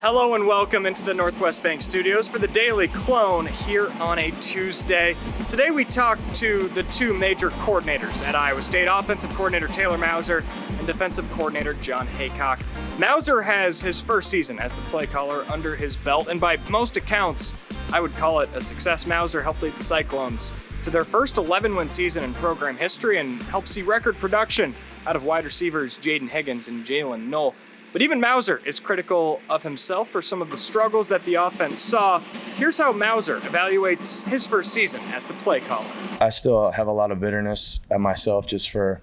Hello and welcome into the Northwest Bank Studios for the Daily Clone here on a Tuesday. Today we talk to the two major coordinators at Iowa State, offensive coordinator Taylor Mauser and defensive coordinator Jon Heacock. Mauser has his first season as the play caller under his belt, and by most accounts, I would call it a success. Mauser helped lead the Cyclones to their first 11-win season in program history and helped see record production out of wide receivers Jaden Higgins and Jalen Knoll. But even Mauser is critical of himself for some of the struggles that the offense saw. Here's how Mauser evaluates his first season as the play caller. I still have a lot of bitterness at myself just for,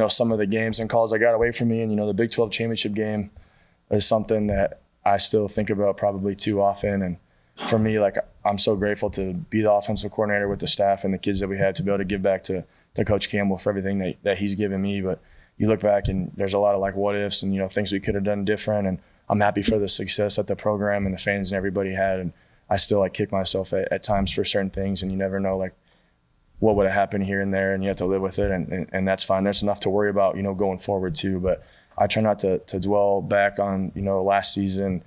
some of the games and calls I got away from me. And, the Big 12 championship game is something that I still think about probably too often. And for me, I'm so grateful to be the offensive coordinator with the staff and the kids that we had to be able to give back to Coach Campbell for everything that he's given me. But you look back and there's a lot of what ifs and, things we could have done different. And I'm happy for the success that the program and the fans and everybody had. And I still kick myself at times for certain things, and you never know what would have happened here and there, and you have to live with it. And that's fine. There's enough to worry about, going forward too. But I try not to dwell back on, last season.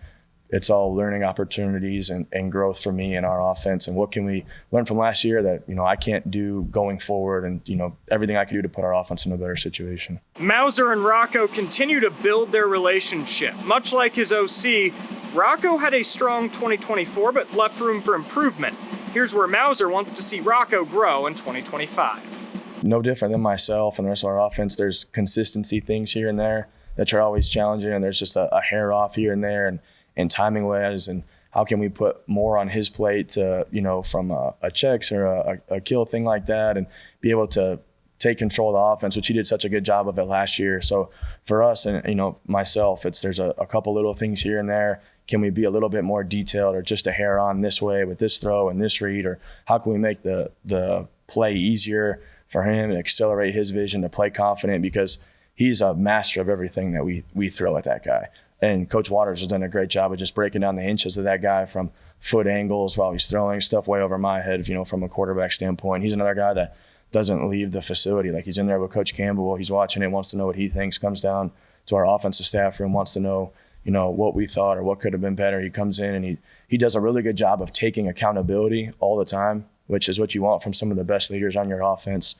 It's all learning opportunities and growth for me and our offense. And what can we learn from last year that, I can't do going forward, and, everything I can do to put our offense in a better situation. Mauser and Rocco continue to build their relationship. Much like his OC, Rocco had a strong 2024 but left room for improvement. Here's where Mauser wants to see Rocco grow in 2025. No different than myself and the rest of our offense. There's consistency things here and there that are always challenging, and there's just a hair off here and there. And timing wise, and how can we put more on his plate to, from a checks or a kill thing like that, and be able to take control of the offense, which he did such a good job of it last year. So for us and, myself, there's a couple little things here and there. Can we be a little bit more detailed, or just a hair on this way with this throw and this read, or how can we make the play easier for him and accelerate his vision to play confident, because he's a master of everything that we throw at that guy. And Coach Waters has done a great job of just breaking down the inches of that guy from foot angles while he's throwing stuff way over my head, from a quarterback standpoint. He's another guy that doesn't leave the facility. He's in there with Coach Campbell. He's watching it, wants to know what he thinks, comes down to our offensive staff room, wants to know, what we thought or what could have been better. He comes in and he does a really good job of taking accountability all the time, which is what you want from some of the best leaders on your offense.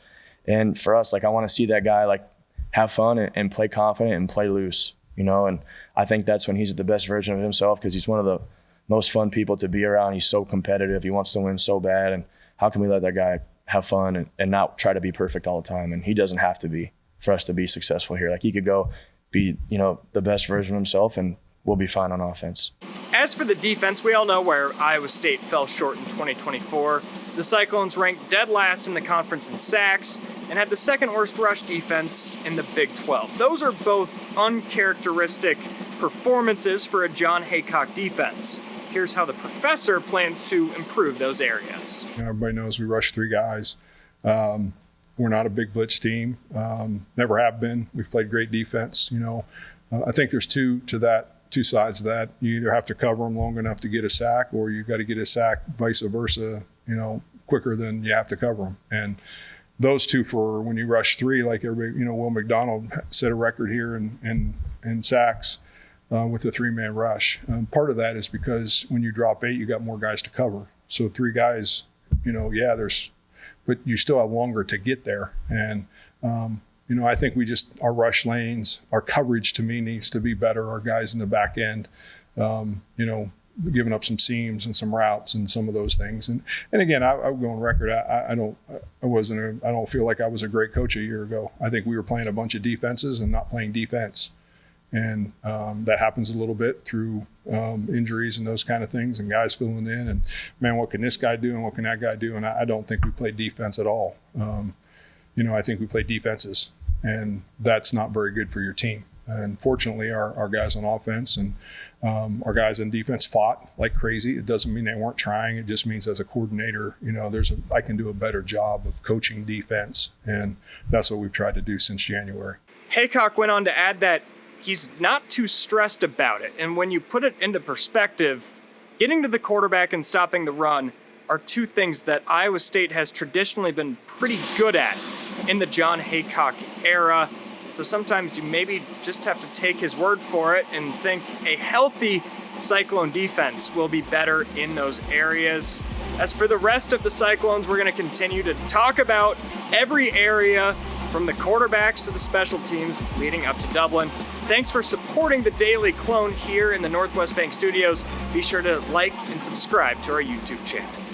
And for us, I want to see that guy, have fun and play confident and play loose. And I think that's when he's at the best version of himself, because he's one of the most fun people to be around. He's so competitive. He wants to win so bad. And how can we let that guy have fun and not try to be perfect all the time? And he doesn't have to be for us to be successful here. He could go be, the best version of himself, and we'll be fine on offense. As for the defense, we all know where Iowa State fell short in 2024. The Cyclones ranked dead last in the conference in sacks and had the second worst rush defense in the Big 12. Those are both uncharacteristic performances for a Jon Heacock defense. Here's how the professor plans to improve those areas. Everybody knows we rush three guys. We're not a big blitz team. Never have been. We've played great defense. I think there's two sides of that. You either have to cover them long enough to get a sack, or you got to get a sack vice versa, quicker than you have to cover them. And those two, for when you rush three, like everybody, Will McDonald set a record here in sacks with a three-man rush. Part of that is because when you drop 8, you got more guys to cover. So 3 guys, but you still have longer to get there. And, I think our rush lanes, our coverage to me needs to be better. Our guys in the back end, giving up some seams and some routes and some of those things. And again, I'll go on record. I don't feel like I was a great coach a year ago. I think we were playing a bunch of defenses and not playing defense. And that happens a little bit through injuries and those kind of things, and guys filling in. And man, what can this guy do and what can that guy do? And I don't think we played defense at all. I think we played defenses, and that's not very good for your team. And fortunately, our guys on offense and our guys in defense fought like crazy. It doesn't mean they weren't trying. It just means as a coordinator, I can do a better job of coaching defense, and that's what we've tried to do since January. Heacock went on to add that he's not too stressed about it. And when you put it into perspective, getting to the quarterback and stopping the run are two things that Iowa State has traditionally been pretty good at in the Jon Heacock era. So sometimes you maybe just have to take his word for it and think a healthy Cyclone defense will be better in those areas. As for the rest of the Cyclones, we're going to continue to talk about every area from the quarterbacks to the special teams leading up to Dublin. Thanks for supporting the Daily Clone here in the Northwest Bank Studios. Be sure to like and subscribe to our YouTube channel.